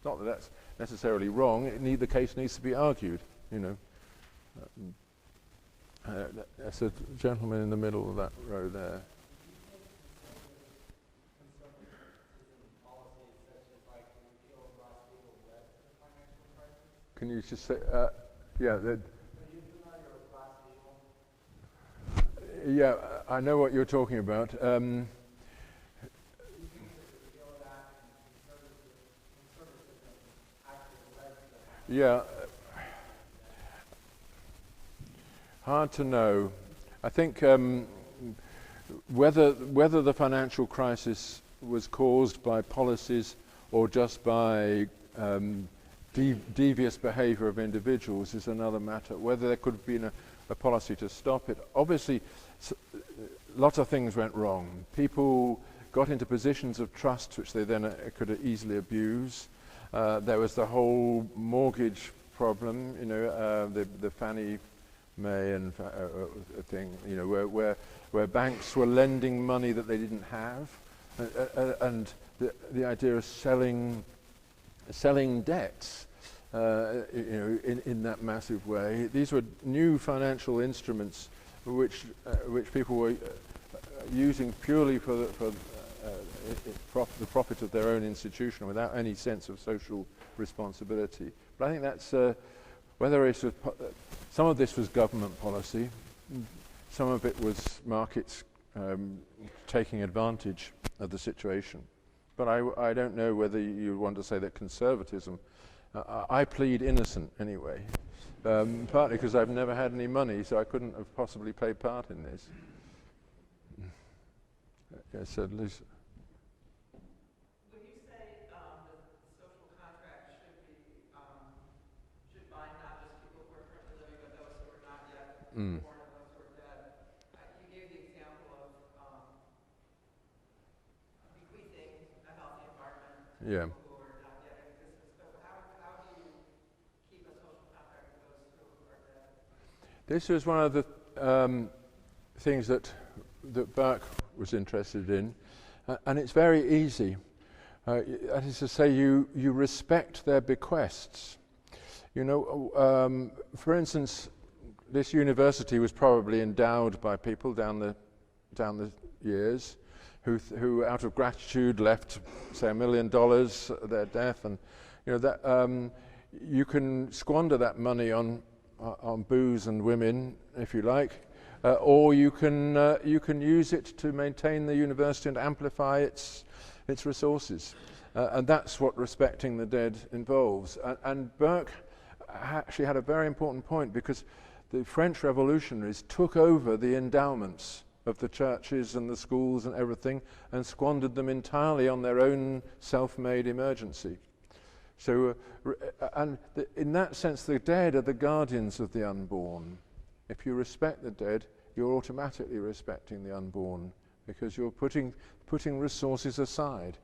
Not that that's necessarily wrong. The case needs to be argued, There's a gentleman in the middle of that row there. Can you just say, yeah, yeah, I know what you're talking about. Yeah, hard to know. I think whether the financial crisis was caused by policies or just by devious behaviour of individuals is another matter. Whether there could have been a policy to stop it. Obviously, lots of things went wrong. People got into positions of trust which they then could easily abuse. There was the whole mortgage problem, the Fannie Mae and thing, where banks were lending money that they didn't have, and the idea of selling debts, in that massive way. These were new financial instruments which people were using purely for the profit of their own institution without any sense of social responsibility. But I think that's whether it's some of this was government policy, some of it was markets taking advantage of the situation. But I don't know whether you want to say that conservatism. I plead innocent anyway, partly because I've never had any money, so I couldn't have possibly played part in this. Yes, Liz.
When you say the social contract should bind not just people who are currently living, but those who are not yet born and those who are dead, you gave the example of bequeathing a healthy environment to
Yeah.
people who are not yet in existence. But how do you keep a social contract with those who are dead?
This was one of the things that Burke was interested in, and it's very easy. That is to say, you respect their bequests. For instance, this university was probably endowed by people down the years who out of gratitude left, say, $1 million at their death, and that you can squander that money on booze and women, if you like, or you can use it to maintain the university and amplify its resources, and that's what respecting the dead involves. And Burke actually had a very important point, because the French revolutionaries took over the endowments of the churches and the schools and everything and squandered them entirely on their own self-made emergency. So, in that sense, the dead are the guardians of the unborn. If you respect the dead, you're automatically respecting the unborn, because you're putting resources aside.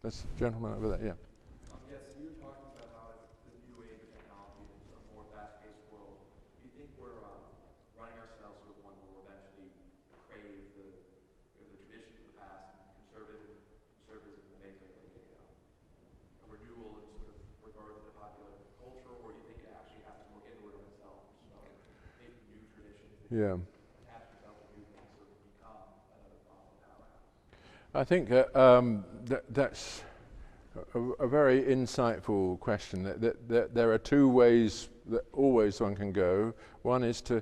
This gentleman over there, yeah.
Yes, you were talking about how the new age of technology is a more fast-paced world. Do you think we're running ourselves to a point where we'll eventually crave the traditions of the past, and conservatism will make it a renewal in sort of regard to the popular culture, or do you think it actually has to look inward of itself, make new traditions, attach itself to new things, so it can become another powerhouse?
I think that's a very insightful question. That there are two ways that always one can go. One is to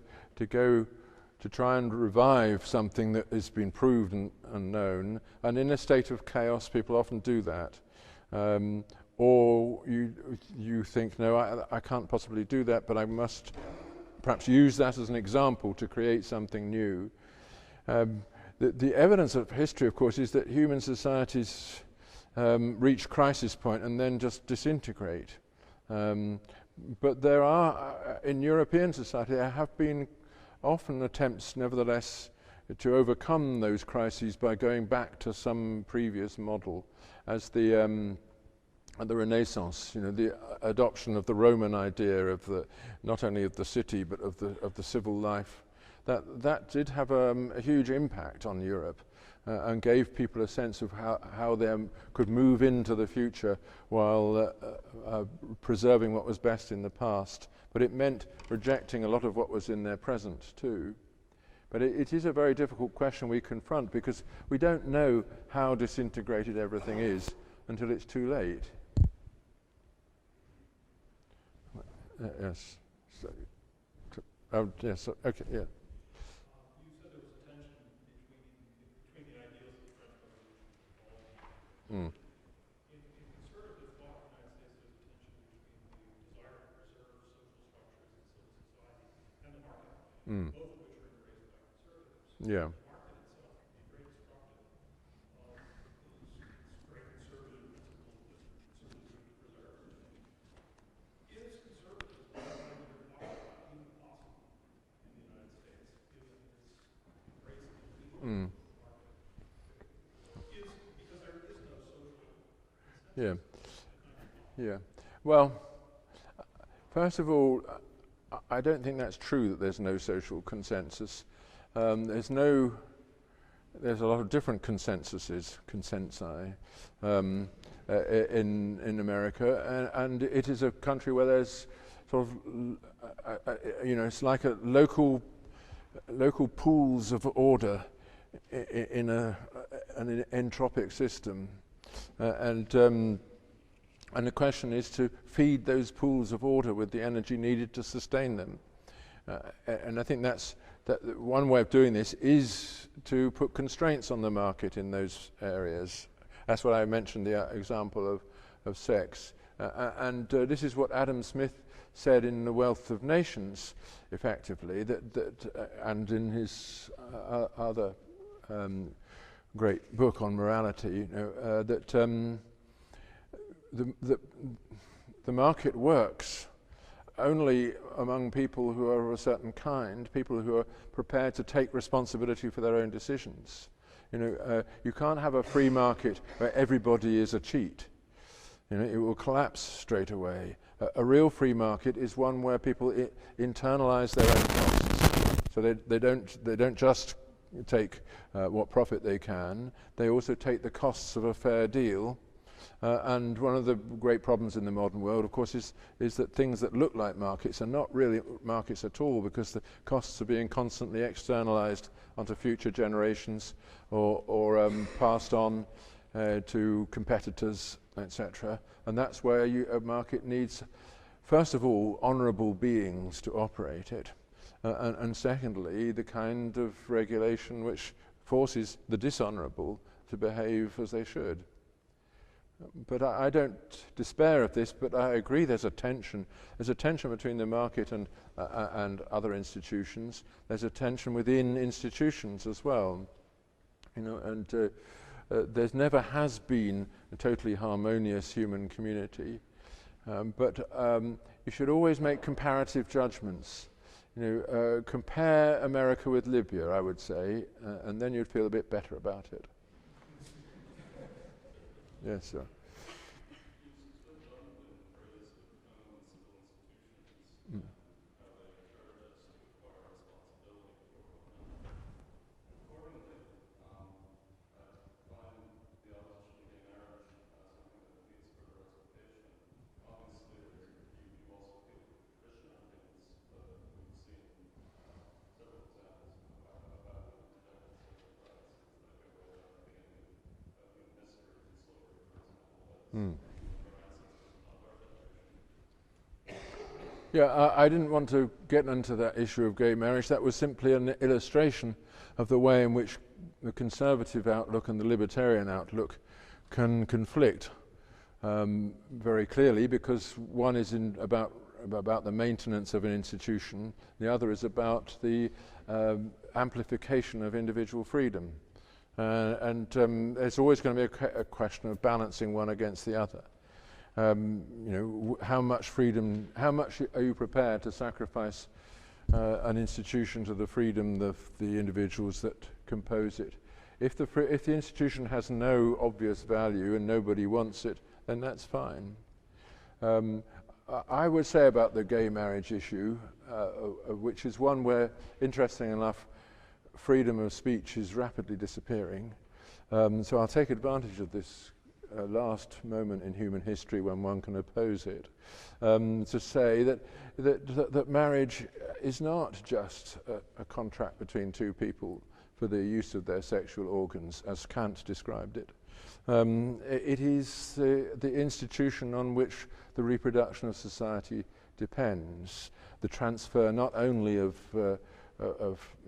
try and revive something that has been proved and known, and in a state of chaos people often do that. Or you think, no, I can't possibly do that, but I must perhaps use that as an example to create something new. The evidence of history, of course, is that human societies reach crisis point and then just disintegrate. But there are, in European society, there have been often attempts, nevertheless, to overcome those crises by going back to some previous model, as at the Renaissance, the adoption of the Roman idea of not only of the city but of the civil life. That did have a huge impact on Europe, and gave people a sense of how they could move into the future while preserving what was best in the past. But it meant rejecting a lot of what was in their present too. But it is a very difficult question we confront, because we don't know how disintegrated everything is until it's too late. Yes. Yes. Okay. Yeah.
You said there was a tension between the ideals of the French Revolution and In conservative thought in the United States, there's a tension between the desire to preserve social structures in civil society and the market, both of which are embraced by conservatives.
Yeah.
The market itself can be very destructive of these very conservative principles that conservatism preserves. Is conservatism even possible in the United States, given its embrace of the legal market? Because there is no social consensus.
Yeah. Well, first of all, I don't think that's true that there's no social consensus. There's a lot of different consensi in America, and it is a country where there's sort of, it's like a local pools of order in an entropic system, and the question is to feed those pools of order with the energy needed to sustain them, and I think that one way of doing this is to put constraints on the market in those areas. That's what I mentioned, the example of sex. And this is what Adam Smith said in The Wealth of Nations, effectively, and in his other great book on morality, that the market works only among people who are of a certain kind, people who are prepared to take responsibility for their own decisions. You can't have a free market where everybody is a cheat. It will collapse straight away. A real free market is one where people internalize their own costs. So they don't just take what profit they can. They also take the costs of a fair deal, And one of the great problems in the modern world, of course, is that things that look like markets are not really markets at all, because the costs are being constantly externalized onto future generations or passed on to competitors, etc. And that's where a market needs, first of all, honorable beings to operate it. And secondly, the kind of regulation which forces the dishonorable to behave as they should. But I don't despair of this, but I agree there's a tension. There's a tension between the market and other institutions. There's a tension within institutions as well. And there's never has been a totally harmonious human community. But you should always make comparative judgments. Compare America with Libya, I would say, and then you'd feel a bit better about it. Yes, sir. Yeah, I didn't want to get into that issue of gay marriage. That was simply an illustration of the way in which the conservative outlook and the libertarian outlook can conflict very clearly, because one is about the maintenance of an institution, the other is about the amplification of individual freedom. And there's always going to be a question of balancing one against the other. How much freedom, how much are you prepared to sacrifice an institution to the freedom of the individuals that compose it? If the institution has no obvious value and nobody wants it, then that's fine. I would say about the gay marriage issue, which is one where, interesting enough, freedom of speech is rapidly disappearing. So I'll take advantage of this last moment in human history when one can oppose it, to say that marriage is not just a contract between two people for the use of their sexual organs, as Kant described it. It is the institution on which the reproduction of society depends, the transfer not only of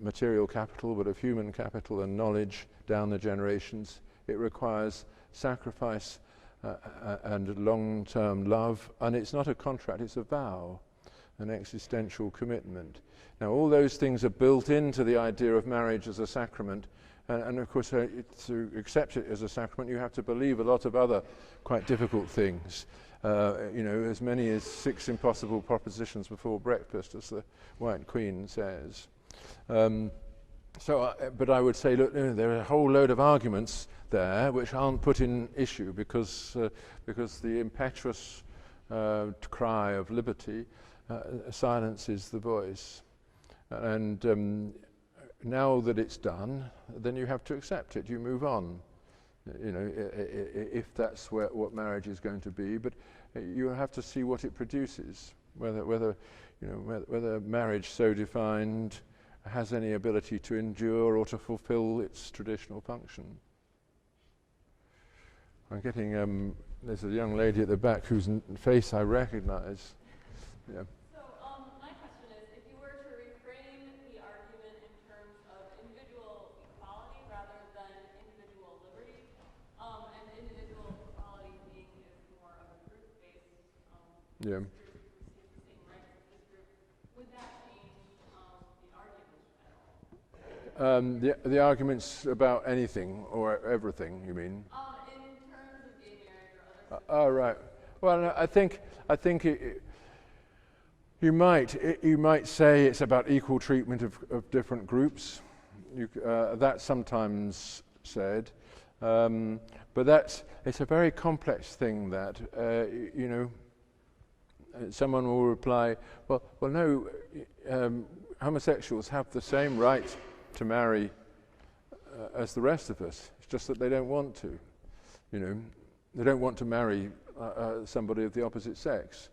material capital, but of human capital and knowledge down the generations. It requires sacrifice and long-term love, and it's not a contract, it's a vow, an existential commitment. Now, all those things are built into the idea of marriage as a sacrament, and of course, to accept it as a sacrament, you have to believe a lot of other quite difficult things. As many as 6 impossible propositions before breakfast, as the White Queen says. But I would say, look, there are a whole load of arguments there which aren't put in issue because the impetuous cry of liberty silences the voice. And now that it's done, then you have to accept it. You move on. If that's what marriage is going to be, but you have to see what it produces. Whether marriage so defined has any ability to endure or to fulfill its traditional function. I'm getting, there's a young lady at the back whose face I recognize. Yeah.
So my question is, if you were to reframe the argument in terms of individual equality rather than individual liberty, and individual equality being is more of a group-based
Yeah. The arguments about anything or everything, you mean?
In terms of gay marriage or other.
Oh, right. Well, I think you might say it's about equal treatment of different groups. That's sometimes said, but it's a very complex thing. That someone will reply, well, no, homosexuals have the same right to marry as the rest of us. It's just that they don't want to, they don't want to marry somebody of the opposite sex.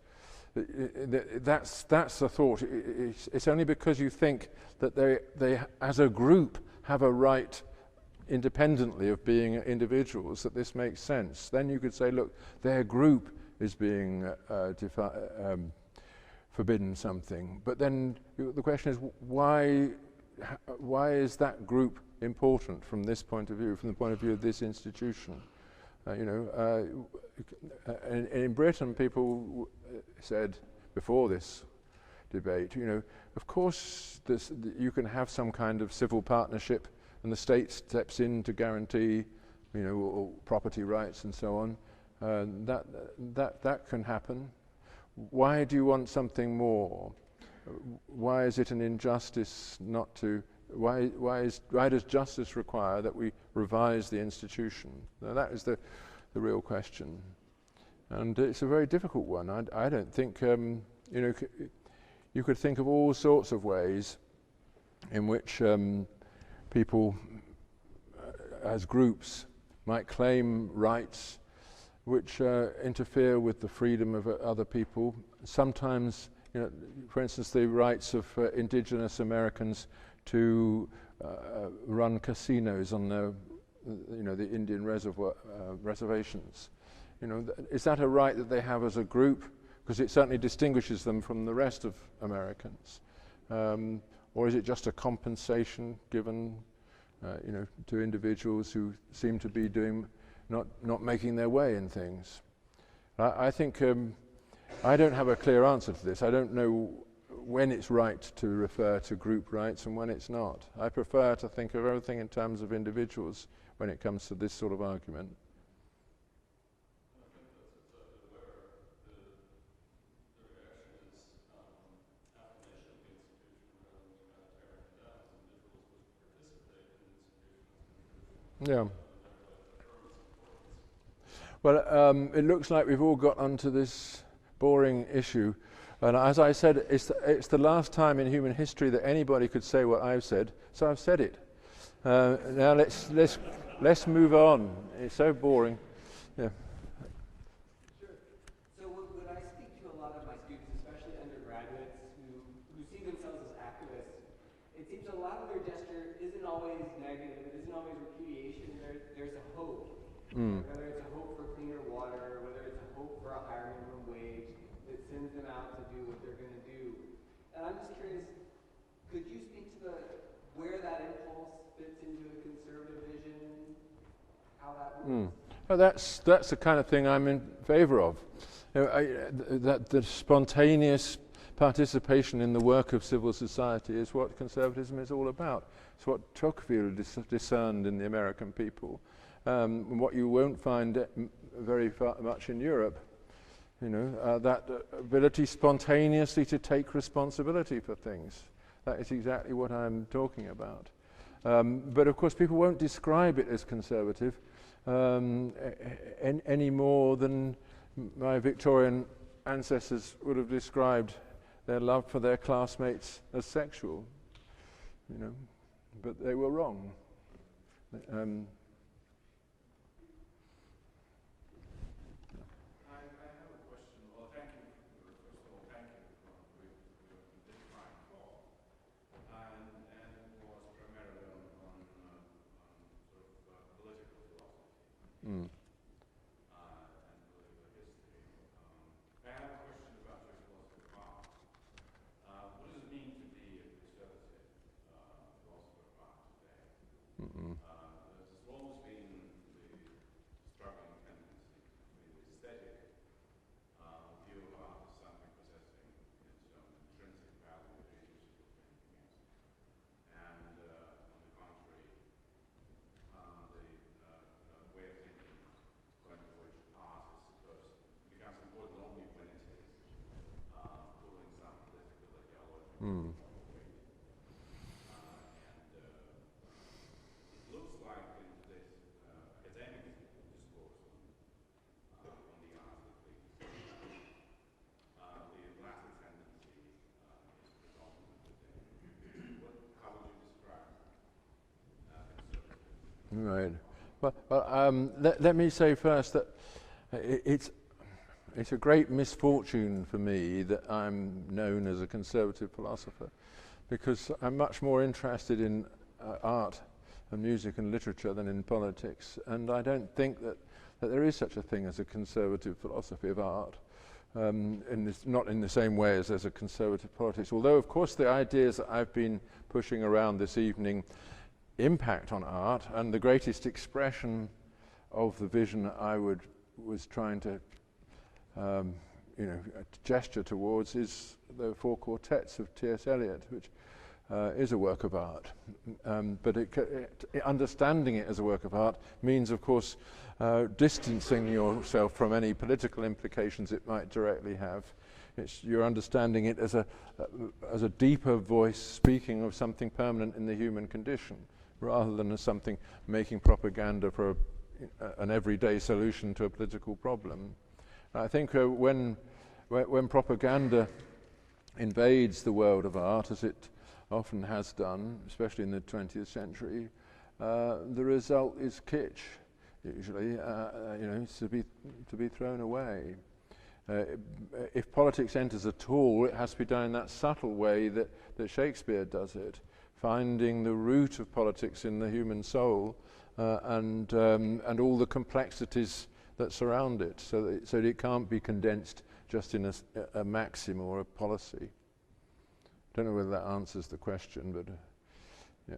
That's the thought. It's only because you think that they as a group have a right independently of being individuals that this makes sense. Then you could say, look, their group is being forbidden something. But then the question is, why is that group important from this point of view, from the point of view of this institution? In Britain, people said before this debate, of course you can have some kind of civil partnership and the state steps in to guarantee, all property rights and so on. That can happen. Why do you want something more? Why is it an injustice not to? Why does justice require that we revise the institution? Now that is the real question, and it's a very difficult one. I don't think you could think of all sorts of ways in which people, as groups, might claim rights which interfere with the freedom of other people. Sometimes, for instance, the rights of indigenous Americans to run casinos on the Indian reservations. Is that a right that they have as a group? Because it certainly distinguishes them from the rest of Americans. Or is it just a compensation given, to individuals who seem to be not making their way in things? I think I don't have a clear answer to this. I don't know when it's right to refer to group rights and when it's not. I prefer to think of everything in terms of individuals when it comes to this sort of argument. Yeah. Well, it looks like we've all got onto this boring issue, and as I said, it's the last time in human history that anybody could say what I've said, so I've said it. Now let's move on. It's so boring. Yeah.
Sure. So when I speak to a lot of my students, especially undergraduates who see themselves as activists, it seems a lot of their gesture isn't always negative, it isn't always repudiation. There's a hope. Whether it's a hope for cleaner water, whether it's a hope for a higher minimum wage that sends them out to do what they're going to do. And I'm just curious, could you speak to where that impulse fits into a conservative vision, how that works?
Well, that's the kind of thing I'm in favor of. That the spontaneous participation in the work of civil society is what conservatism is all about. It's what Tocqueville discerned in the American people. What you won't find very much in Europe, that ability spontaneously to take responsibility for things. That is exactly what I'm talking about. But of course, people won't describe it as conservative any more than my Victorian ancestors would have described their love for their classmates as sexual. But they were wrong.
And political history. I have a question about your philosophy of art. What does it mean to be a conservative philosopher of art today? There's always been the struggling tendency between the aesthetic view of art as something possessing its own intrinsic value, which is useful for anything else, and on the contrary, the way of thinking going to which art is supposed to become important only when it is pulling some political ideology weight. It looks like in today's academic discourse on the art at least, the latter tendency is predominant today. How would you describe conservatism?
Right. Well, let me say first that It's a great misfortune for me that I'm known as a conservative philosopher, because I'm much more interested in art and music and literature than in politics, and I don't think that there is such a thing as a conservative philosophy of art, not in the same way as there's a conservative politics, although of course the ideas that I've been pushing around this evening impact on art, and the greatest expression of the vision I was trying to gesture towards is the four quartets of T.S. Eliot, which is a work of art. But understanding it as a work of art means, of course, distancing yourself from any political implications it might directly have. You're understanding it as a deeper voice speaking of something permanent in the human condition, rather than as something making propaganda for an everyday solution to a political problem. I think when propaganda invades the world of art, as it often has done, especially in the 20th century, the result is kitsch, usually, it's to be thrown away. If politics enters at all, it has to be done in that subtle way that Shakespeare does it, finding the root of politics in the human soul, and all the complexities that surround it, so that it can't be condensed just in a maxim or a policy. Don't know whether that answers the question, but yeah.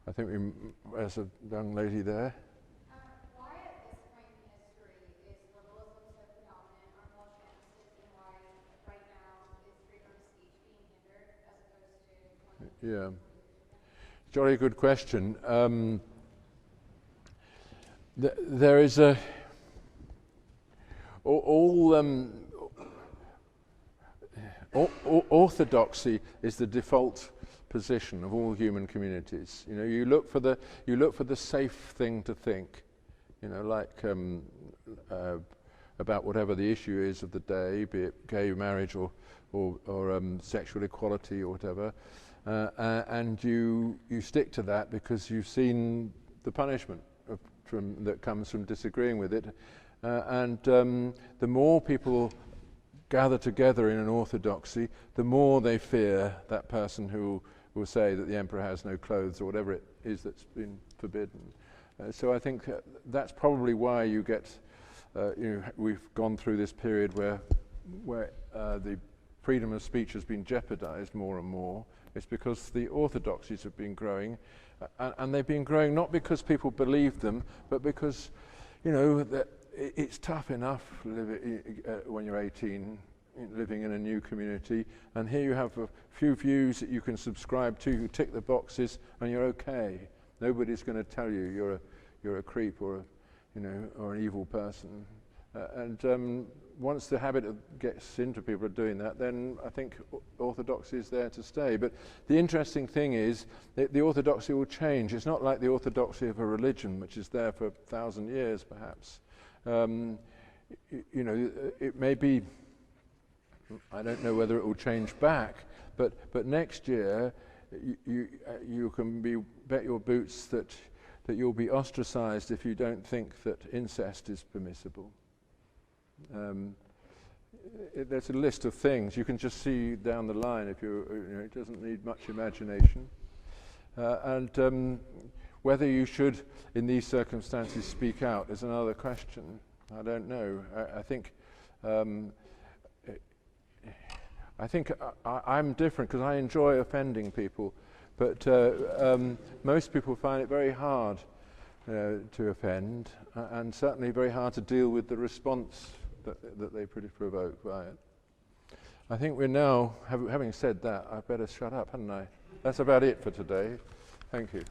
I think there's a young lady there.
Why at this point in history is liberalism so predominant on college campuses, and why right now is freedom of speech being hindered as opposed to...
Yeah. Jolly good question. There is orthodoxy is the default position of all human communities. You look for the safe thing to think, like about whatever the issue is of the day, be it gay marriage or sexual equality or whatever, and you stick to that because you've seen the punishment that comes from disagreeing with it, and the more people gather together in an orthodoxy, the more they fear that person who will say that the emperor has no clothes or whatever it is that's been forbidden. So I think that's probably why you get, we've gone through this period where the freedom of speech has been jeopardized more and more. It's because the orthodoxies have been growing, and they've been growing not because people believe them, but because, that it's tough enough when you're 18, living in a new community, and here you have a few views that you can subscribe to, you tick the boxes, and you're okay. Nobody's going to tell you you're a creep or an evil person. And once the habit gets into people doing that, then I think orthodoxy is there to stay. But the interesting thing is that the orthodoxy will change. It's not like the orthodoxy of a religion, which is there for 1,000 years, perhaps. It may be, I don't know whether it will change back, but next year you can bet your boots that you'll be ostracized if you don't think that incest is permissible. There's a list of things you can just see down the line if it doesn't need much imagination. And whether you should, in these circumstances, speak out is another question. I don't know. I think I'm different because I enjoy offending people, but most people find it very hard to offend, and certainly very hard to deal with the response that they provoke by it. I think we're now, having said that, I better shut up, hadn't I? That's about it for today. Thank you.